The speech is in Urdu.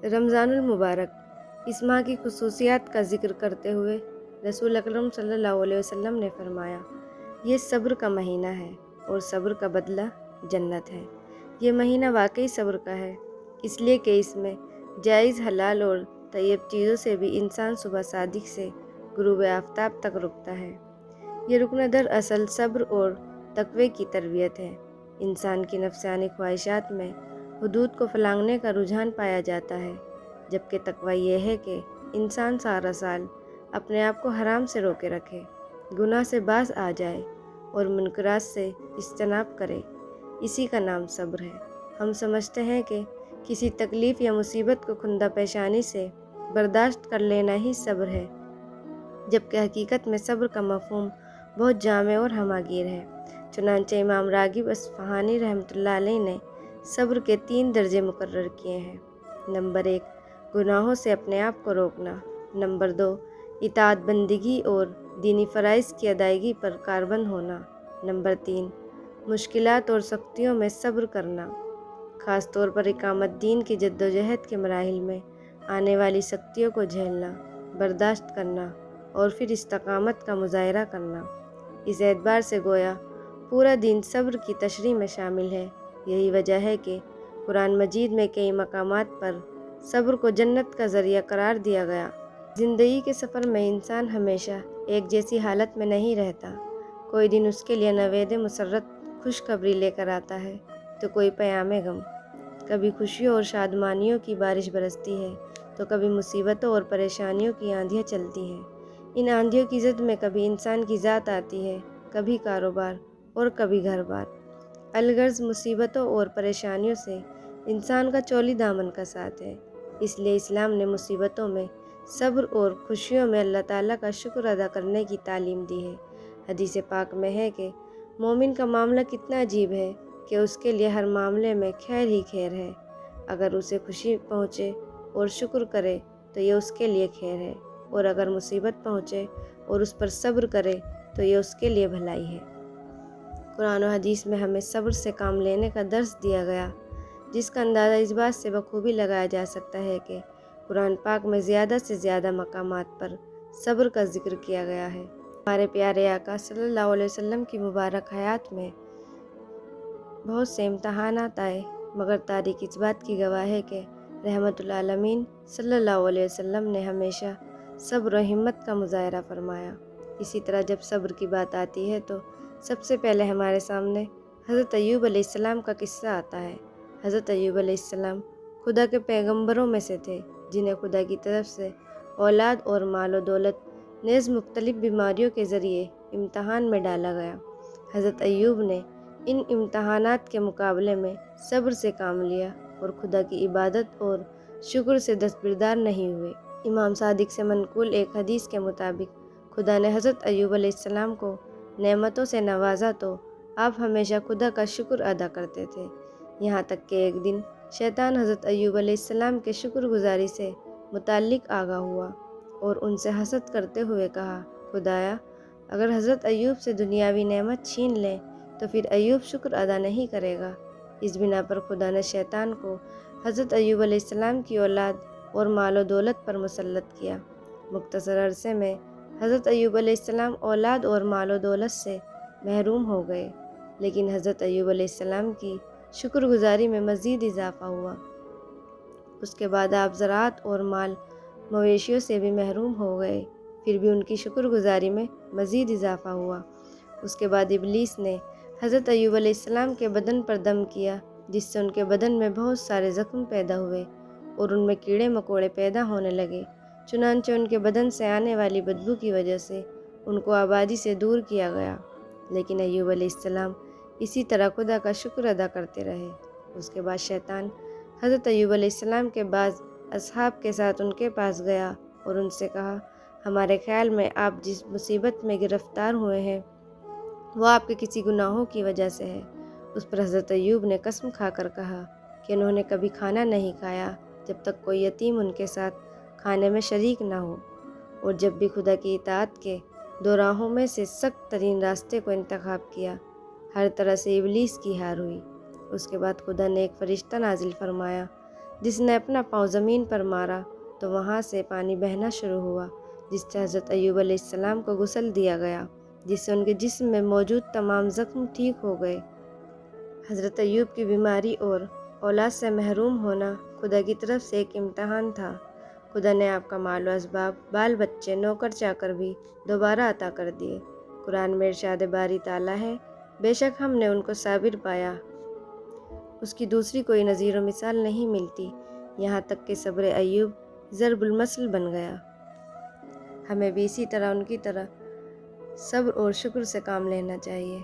رمضان المبارک اس ماہ کی خصوصیات کا ذکر کرتے ہوئے رسول اکرم صلی اللہ علیہ وسلم نے فرمایا، یہ صبر کا مہینہ ہے اور صبر کا بدلہ جنت ہے۔ یہ مہینہ واقعی صبر کا ہے، اس لیے کہ اس میں جائز، حلال اور طیب چیزوں سے بھی انسان صبح صادق سے غروب آفتاب تک رکتا ہے۔ یہ رکن دراصل صبر اور تقوی کی تربیت ہے۔ انسان کی نفسانی خواہشات میں حدود کو پھلانگنے کا رجحان پایا جاتا ہے، جبکہ تقوی یہ ہے کہ انسان سارا سال اپنے آپ کو حرام سے روکے رکھے، گناہ سے باز آ جائے اور منکرات سے اجتناب کرے۔ اسی کا نام صبر ہے۔ ہم سمجھتے ہیں کہ کسی تکلیف یا مصیبت کو خندہ پیشانی سے برداشت کر لینا ہی صبر ہے، جبکہ حقیقت میں صبر کا مفہوم بہت جامع اور ہمہ گیر ہے۔ چنانچہ امام راغب اصفہانی رحمۃ اللہ علیہ نے صبر کے 3 درجے مقرر کیے ہیں۔ نمبر 1، گناہوں سے اپنے آپ کو روکنا۔ نمبر 2، اطاعت بندگی اور دینی فرائض کی ادائیگی پر کاربند ہونا۔ نمبر 3، مشکلات اور سختیوں میں صبر کرنا، خاص طور پر اقامت دین کی جدوجہد کے مراحل میں آنے والی سختیوں کو جھیلنا، برداشت کرنا اور پھر استقامت کا مظاہرہ کرنا۔ اس اعتبار سے گویا پورا دین صبر کی تشریح میں شامل ہے۔ یہی وجہ ہے کہ قرآن مجید میں کئی مقامات پر صبر کو جنت کا ذریعہ قرار دیا گیا۔ زندگی کے سفر میں انسان ہمیشہ ایک جیسی حالت میں نہیں رہتا۔ کوئی دن اس کے لیے نوید مسرت خوشخبری لے کر آتا ہے تو کوئی پیام غم، کبھی خوشیوں اور شادمانیوں کی بارش برستی ہے تو کبھی مصیبتوں اور پریشانیوں کی آندھیاں چلتی ہیں۔ ان آندھیوں کی زد میں کبھی انسان کی ذات آتی ہے، کبھی کاروبار اور کبھی گھر بار۔ الغرض مصیبتوں اور پریشانیوں سے انسان کا چولی دامن کا ساتھ ہے۔ اس لیے اسلام نے مصیبتوں میں صبر اور خوشیوں میں اللہ تعالیٰ کا شکر ادا کرنے کی تعلیم دی ہے۔ حدیث پاک میں ہے کہ مومن کا معاملہ کتنا عجیب ہے کہ اس کے لیے ہر معاملے میں خیر ہی خیر ہے۔ اگر اسے خوشی پہنچے اور شکر کرے تو یہ اس کے لیے خیر ہے، اور اگر مصیبت پہنچے اور اس پر صبر کرے تو یہ اس کے لیے بھلائی ہے۔ قرآن و حدیث میں ہمیں صبر سے کام لینے کا درس دیا گیا، جس کا اندازہ اس بات سے بخوبی لگایا جا سکتا ہے کہ قرآن پاک میں زیادہ سے زیادہ مقامات پر صبر کا ذکر کیا گیا ہے۔ ہمارے پیارے آقا صلی اللہ علیہ وسلم کی مبارک حیات میں بہت سے امتحانات آئے، مگر تاریخ اس بات کی گواہ ہے کہ رحمت العالمین صلی اللہ علیہ وسلم نے ہمیشہ صبر و ہمت کا مظاہرہ فرمایا۔ اسی طرح جب صبر کی بات آتی ہے تو سب سے پہلے ہمارے سامنے حضرت ایوب علیہ السلام کا قصہ آتا ہے۔ حضرت ایوب علیہ السلام خدا کے پیغمبروں میں سے تھے، جنہیں خدا کی طرف سے اولاد اور مال و دولت نیز مختلف بیماریوں کے ذریعے امتحان میں ڈالا گیا۔ حضرت ایوب نے ان امتحانات کے مقابلے میں صبر سے کام لیا اور خدا کی عبادت اور شکر سے دستبردار نہیں ہوئے۔ امام صادق سے منقول ایک حدیث کے مطابق خدا نے حضرت ایوب علیہ السلام کو نعمتوں سے نوازا تو آپ ہمیشہ خدا کا شکر ادا کرتے تھے، یہاں تک کہ ایک دن شیطان حضرت ایوب علیہ السلام کے شکر گزاری سے متعلق آگاہ ہوا اور ان سے حسد کرتے ہوئے کہا، خدایا اگر حضرت ایوب سے دنیاوی نعمت چھین لیں تو پھر ایوب شکر ادا نہیں کرے گا۔ اس بنا پر خدا نے شیطان کو حضرت ایوب علیہ السلام کی اولاد اور مال و دولت پر مسلط کیا۔ مختصر عرصے میں حضرت ایوب علیہ السلام اولاد اور مال و دولت سے محروم ہو گئے، لیکن حضرت ایوب علیہ السلام کی شکر گزاری میں مزید اضافہ ہوا۔ اس کے بعد آپ زراعت اور مال مویشیوں سے بھی محروم ہو گئے، پھر بھی ان کی شکر گزاری میں مزید اضافہ ہوا۔ اس کے بعد ابلیس نے حضرت ایوب علیہ السلام کے بدن پر دم کیا، جس سے ان کے بدن میں بہت سارے زخم پیدا ہوئے اور ان میں کیڑے مکوڑے پیدا ہونے لگے۔ چنانچہ ان کے بدن سے آنے والی بدبو کی وجہ سے ان کو آبادی سے دور کیا گیا، لیکن ایوب علیہ السلام اسی طرح خدا کا شکر ادا کرتے رہے۔ اس کے بعد شیطان حضرت ایوب علیہ السلام کے بعض اصحاب کے ساتھ ان کے پاس گیا اور ان سے کہا، ہمارے خیال میں آپ جس مصیبت میں گرفتار ہوئے ہیں وہ آپ کے کسی گناہوں کی وجہ سے ہے۔ اس پر حضرت ایوب نے قسم کھا کر کہا کہ انہوں نے کبھی کھانا نہیں کھایا جب تک کوئی یتیم ان کے ساتھ کھانے میں شریک نہ ہو، اور جب بھی خدا کی اطاعت کے 2 راہوں میں سے سخت ترین راستے کو انتخاب کیا، ہر طرح سے ابلیس کی ہار ہوئی۔ اس کے بعد خدا نے ایک فرشتہ نازل فرمایا جس نے اپنا پاؤں زمین پر مارا تو وہاں سے پانی بہنا شروع ہوا، جس سے حضرت ایوب علیہ السلام کو غسل دیا گیا، جس سے ان کے جسم میں موجود تمام زخم ٹھیک ہو گئے۔ حضرت ایوب کی بیماری اور اولاد سے محروم ہونا خدا کی طرف سے ایک امتحان تھا۔ خدا نے آپ کا مال و اسباب، بال بچے، نوکر چاکر بھی دوبارہ عطا کر دیے۔ قرآن میں ارشاد باری تعالیٰ ہے، بے شک ہم نے ان کو صابر پایا، اس کی دوسری کوئی نظیر و مثال نہیں ملتی، یہاں تک کہ صبر ایوب ضرب المثل بن گیا۔ ہمیں بھی اسی طرح ان کی طرح صبر اور شکر سے کام لینا چاہیے۔